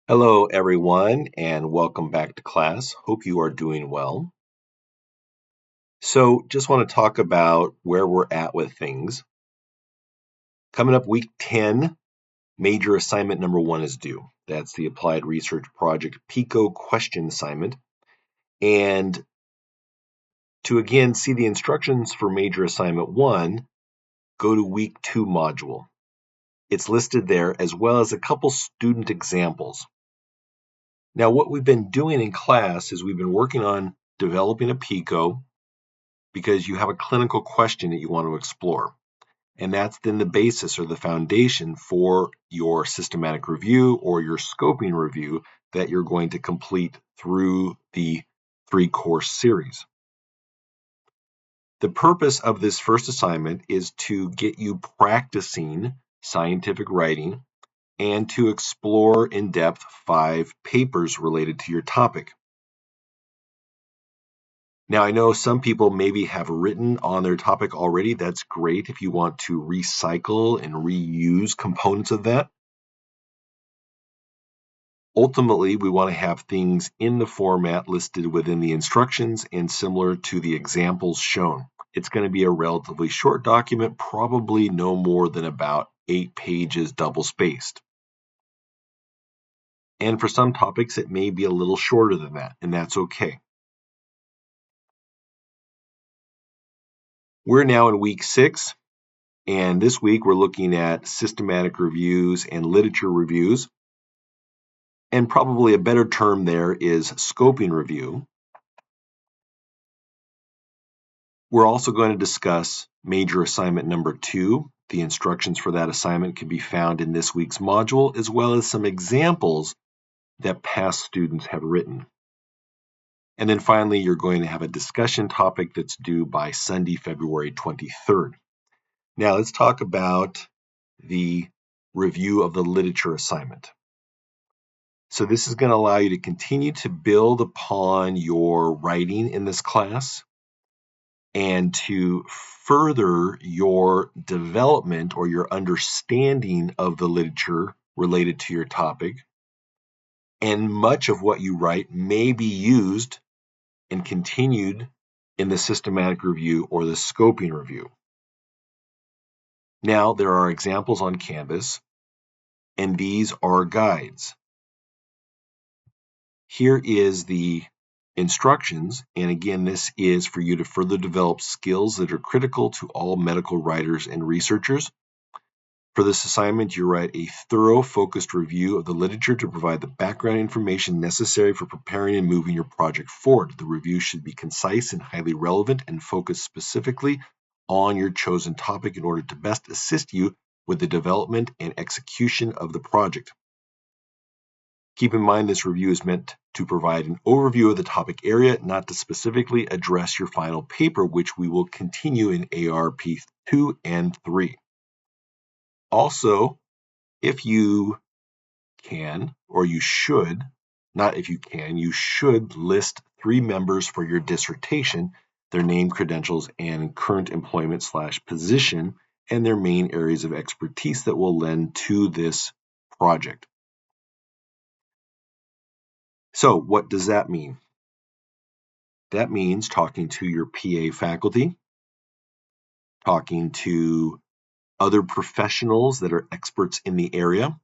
Hello, everyone, and welcome back to class. Hope you are doing well. So, just want to talk about where we're at with things. Coming up week 10, major assignment number 1 is due. That's the Applied Research Project PICO question assignment. And to again see the instructions for major assignment 1, go to week 2 module. It's listed there as well as a couple student examples. Now, what we've been doing in class is we've been working on developing a PICO because you have a clinical question that you want to explore. And that's then the basis or the foundation for your systematic review or your scoping review that you're going to complete through the 3-course series. The purpose of this first assignment is to get you practicing scientific writing and to explore in depth 5 papers related to your topic. Now, I know some people maybe have written on their topic already. That's great if you want to recycle and reuse components of that. Ultimately, we want to have things in the format listed within the instructions and similar to the examples shown. It's going to be a relatively short document, probably no more than about 8 pages double-spaced. And for some topics, it may be a little shorter than that, and that's okay. We're now in week 6. And this week, we're looking at systematic reviews and literature reviews. And probably a better term there is scoping review. We're also going to discuss major assignment number 2. The instructions for that assignment can be found in this week's module, as well as some examples that past students have written. And then finally, you're going to have a discussion topic that's due by Sunday, February 23rd. Now, let's talk about the review of the literature assignment. So this is going to allow you to continue to build upon your writing in this class and to further your development or your understanding of the literature related to your topic. And much of what you write may be used and continued in the systematic review or the scoping review. Now, there are examples on Canvas, and these are guides. Here is the instructions, and again, this is for you to further develop skills that are critical to all medical writers and researchers. For this assignment, you write a thorough, focused review of the literature to provide the background information necessary for preparing and moving your project forward. The review should be concise and highly relevant and focus specifically on your chosen topic in order to best assist you with the development and execution of the project. Keep in mind this review is meant to provide an overview of the topic area, not to specifically address your final paper, which we will continue in ARP 2 and 3. Also, if you can, or you should, not if you can, you should list 3 members for your dissertation, their name, credentials, and current employment/position, and their main areas of expertise that will lend to this project. So what does that mean? That means talking to your PA faculty, talking to other professionals that are experts in the area.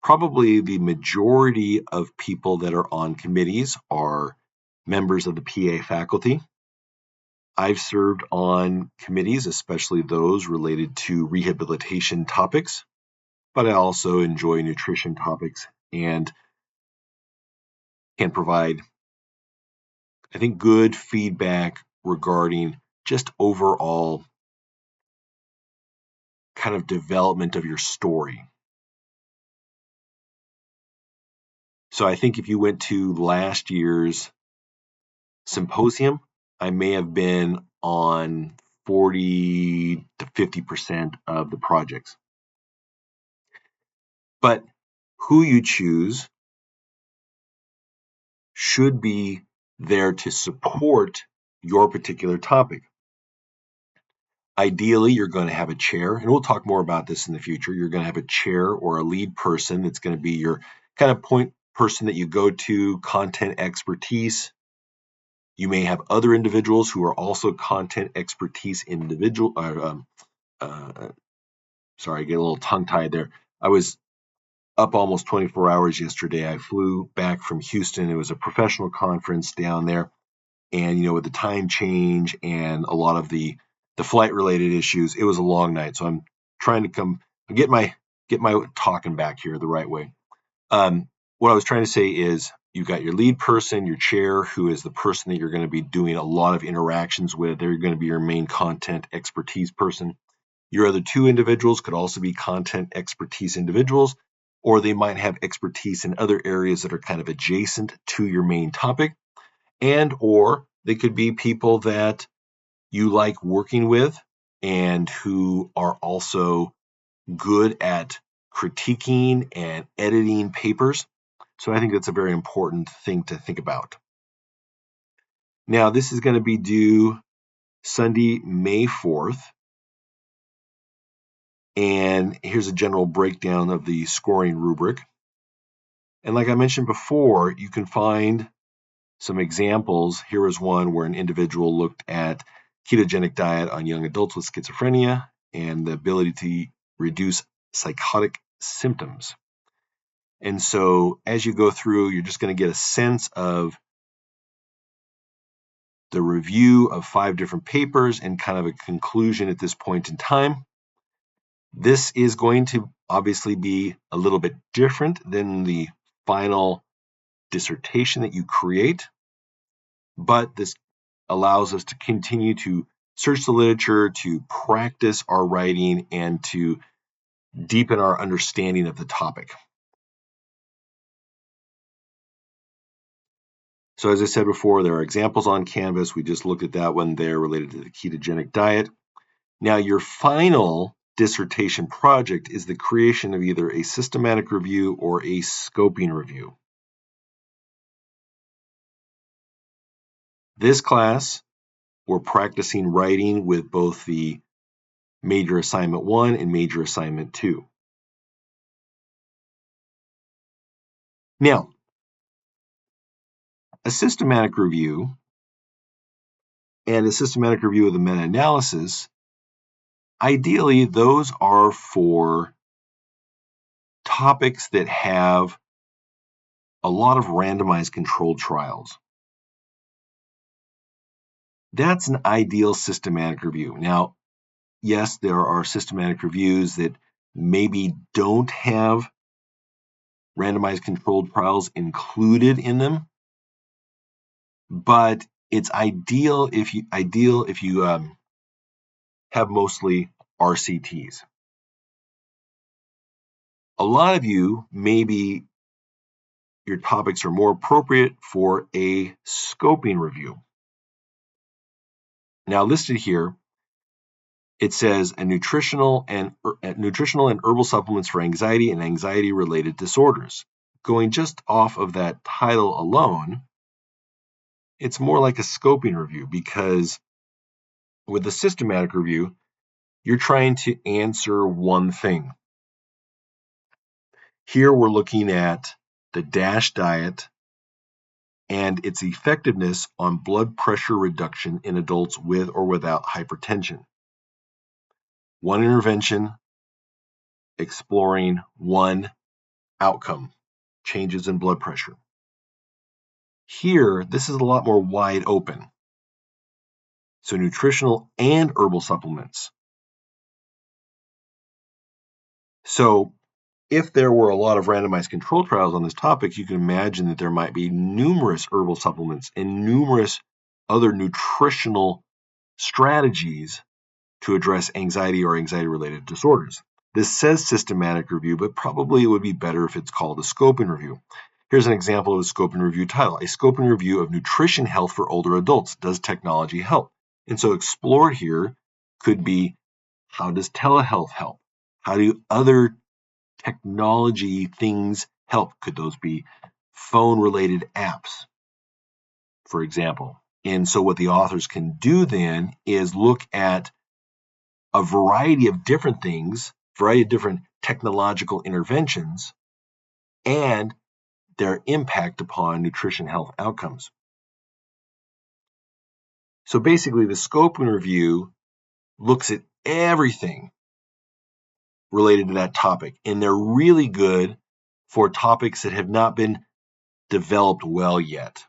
Probably the majority of people that are on committees are members of the PA faculty. I've served on committees, especially those related to rehabilitation topics, but I also enjoy nutrition topics and can provide, I think, good feedback regarding just overall kind of development of your story. So I think if you went to last year's symposium, I may have been on 40 to 50% of the projects. But who you choose should be there to support your particular topic. Ideally, you're going to have a chair, and we'll talk more about this in the future. You're going to have a chair or a lead person that's going to be your kind of point person that you go to, content expertise. You may have other individuals who are also content expertise individual. Sorry, I get a little tongue-tied there. I was up almost 24 hours yesterday. I flew back from Houston. It was a professional conference down there. And, with the time change and a lot of the flight-related issues, it was a long night. So I'm trying to get my talking back here the right way. What I was trying to say is you've got your lead person, your chair, who is the person that you're going to be doing a lot of interactions with. They're going to be your main content expertise person. Your other two individuals could also be content expertise individuals, or they might have expertise in other areas that are kind of adjacent to your main topic, or they could be people that you like working with and who are also good at critiquing and editing papers. So I think that's a very important thing to think about. Now, this is going to be due Sunday, May 4th. And here's a general breakdown of the scoring rubric. And like I mentioned before, you can find some examples. Here is one where an individual looked at ketogenic diet on young adults with schizophrenia and the ability to reduce psychotic symptoms. And so as you go through, you're just going to get a sense of the review of 5 different papers and kind of a conclusion at this point in time. This is going to obviously be a little bit different than the final dissertation that you create, but this allows us to continue to search the literature, to practice our writing, and to deepen our understanding of the topic. So as I said before, there are examples on Canvas. We just looked at that one there related to the ketogenic diet. Now, your final dissertation project is the creation of either a systematic review or a scoping review. This class, we're practicing writing with both the Major Assignment 1 and Major Assignment 2. Now, a systematic review and a systematic review of the meta-analysis, ideally, those are for topics that have a lot of randomized controlled trials. That's an ideal systematic review. Now, yes, there are systematic reviews that maybe don't have randomized controlled trials included in them, but it's ideal if you have mostly RCTs. A lot of you, maybe your topics are more appropriate for a scoping review. Now, listed here, it says nutritional and herbal supplements for anxiety and anxiety-related disorders. Going just off of that title alone, it's more like a scoping review, because with a systematic review, you're trying to answer one thing. Here we're looking at the DASH diet and its effectiveness on blood pressure reduction in adults with or without hypertension. One intervention exploring one outcome, changes in blood pressure. Here, this is a lot more wide open. So nutritional and herbal supplements. So if there were a lot of randomized control trials on this topic, you can imagine that there might be numerous herbal supplements and numerous other nutritional strategies to address anxiety or anxiety-related disorders. This says systematic review, but probably it would be better if it's called a scoping review. Here's an example of a scoping review title: a scoping review of nutrition health for older adults. Does technology help? And so explored here could be, how does telehealth help? How do other technology things help? Could those be phone-related apps, for example? And so what the authors can do then is look at a variety of different things, variety of different technological interventions, and their impact upon nutrition health outcomes. So basically, the scoping review looks at everything related to that topic, and they're really good for topics that have not been developed well yet.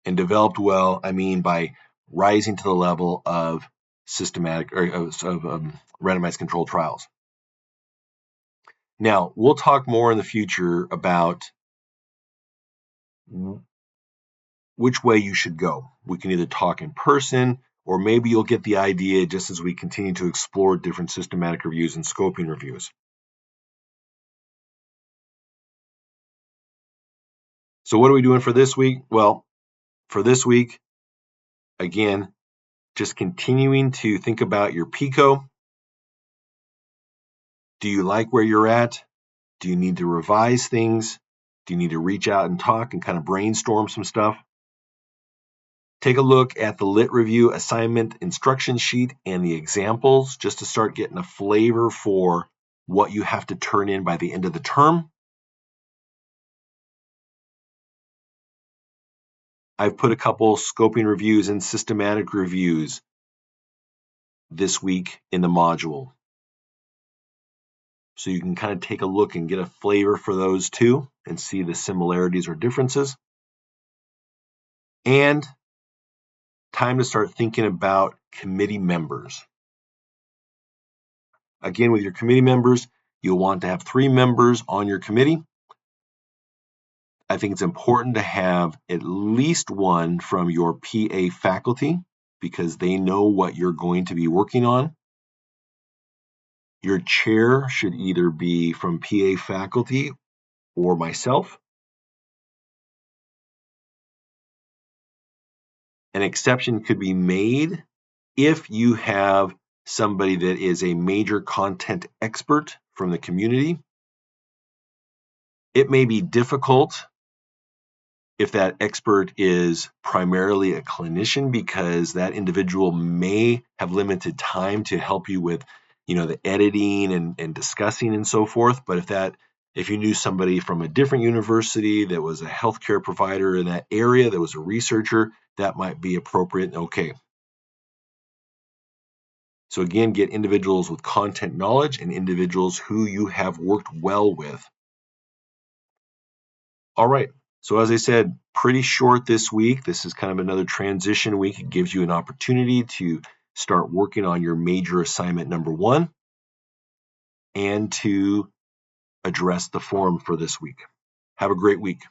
And developed well, I mean by rising to the level of systematic or of randomized controlled trials. Now, we'll talk more in the future about which way you should go. We can either talk in person, or maybe you'll get the idea just as we continue to explore different systematic reviews and scoping reviews. So what are we doing for this week? Well, for this week, again, just continuing to think about your PICO. Do you like where you're at? Do you need to revise things? Do you need to reach out and talk and kind of brainstorm some stuff? Take a look at the Lit Review assignment instruction sheet and the examples just to start getting a flavor for what you have to turn in by the end of the term. I've put a couple scoping reviews and systematic reviews this week in the module. So you can kind of take a look and get a flavor for those two and see the similarities or differences. And time to start thinking about committee members. Again, with your committee members, you'll want to have 3 members on your committee. I think it's important to have at least one from your PA faculty because they know what you're going to be working on. Your chair should either be from PA faculty or myself. An exception could be made if you have somebody that is a major content expert from the community. It may be difficult if that expert is primarily a clinician because that individual may have limited time to help you with, the editing and discussing and so forth. But if you knew somebody from a different university that was a healthcare provider in that area, that was a researcher, that might be appropriate and okay. So again, get individuals with content knowledge and individuals who you have worked well with. All right. So as I said, pretty short this week. This is kind of another transition week. It gives you an opportunity to start working on your major assignment number 1 and to address the form for this week. Have a great week.